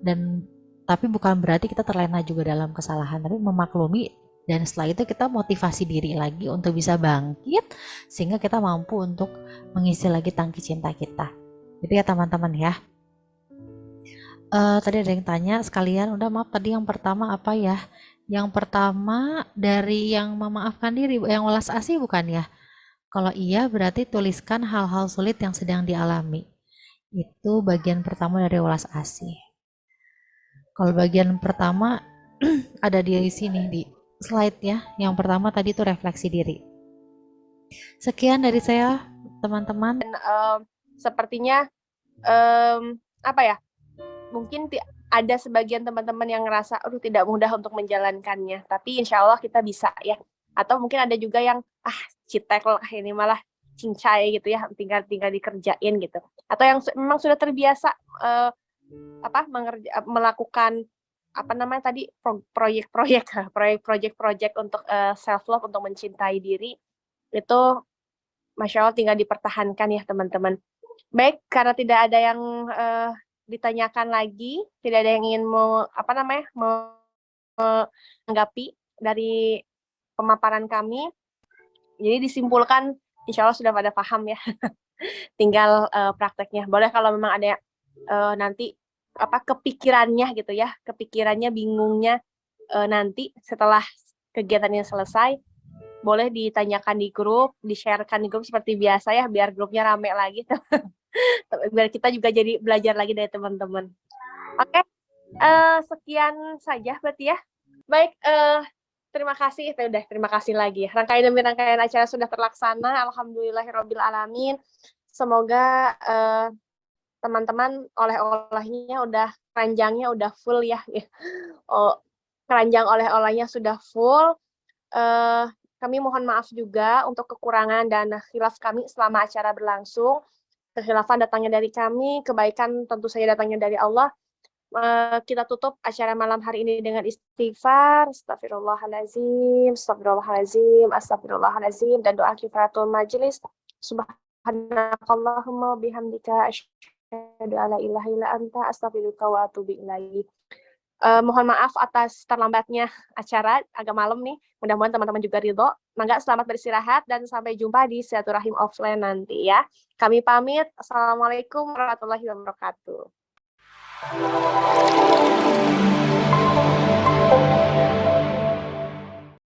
dan tapi bukan berarti kita terlena juga dalam kesalahan, tapi memaklumi dan setelah itu kita motivasi diri lagi untuk bisa bangkit sehingga kita mampu untuk mengisi lagi tangki cinta kita. Gitu ya teman-teman ya. Tadi ada yang tanya sekalian, udah maaf tadi yang pertama apa ya? Yang pertama dari yang memaafkan diri, yang welas asih bukan ya? Kalau iya berarti tuliskan hal-hal sulit yang sedang dialami. Itu bagian pertama dari welas asih. Kalau bagian pertama ada di sini di slide ya. Yang pertama tadi itu refleksi diri. Sekian dari saya teman-teman. Sepertinya apa ya? Mungkin ada sebagian teman-teman yang ngerasa aduh tidak mudah untuk menjalankannya, tapi insya Allah kita bisa ya. Atau mungkin ada juga yang citek lah ini malah cincai gitu ya, tinggal dikerjain gitu. Atau yang memang sudah terbiasa melakukan apa namanya tadi proyek untuk self love, untuk mencintai diri itu Masya Allah tinggal dipertahankan ya teman-teman. Baik, karena tidak ada yang ditanyakan lagi, tidak ada yang ingin menanggapi dari pemaparan kami. Jadi disimpulkan, insya Allah sudah pada paham ya. Tinggal prakteknya. Boleh kalau memang ada nanti kepikirannya gitu ya, kepikirannya bingungnya nanti setelah kegiatannya selesai, boleh ditanyakan di grup, di-sharekan di grup seperti biasa ya, biar grupnya rame lagi. Biar kita juga jadi belajar lagi dari teman-teman. Oke, sekian saja berarti ya. Baik, terima kasih. Terima kasih lagi. Rangkaian demi rangkaian acara sudah terlaksana. Alhamdulillahirrabbilalamin. Semoga teman-teman oleh-olehnya udah, keranjangnya udah full ya. Keranjang oleh-olehnya sudah full. Kami mohon maaf juga untuk kekurangan dan khilaf kami selama acara berlangsung. Kekhilafan datangnya dari kami, kebaikan tentu saja datangnya dari Allah. Kita tutup acara malam hari ini dengan istighfar, astagfirullahalazim, astagfirullahalazim, astagfirullahalazim, dan doa kifaratul majelis. Subhanakallahumma bihamdika asyhadu alla ilaha illa anta astaghfiruka wa atubu ilaik. Mohon maaf atas terlambatnya acara, agak malam nih. Mudah-mudahan teman-teman juga ridho. Mangga selamat beristirahat dan sampai jumpa di silaturahim offline nanti ya. Kami pamit. Assalamualaikum warahmatullahi wabarakatuh.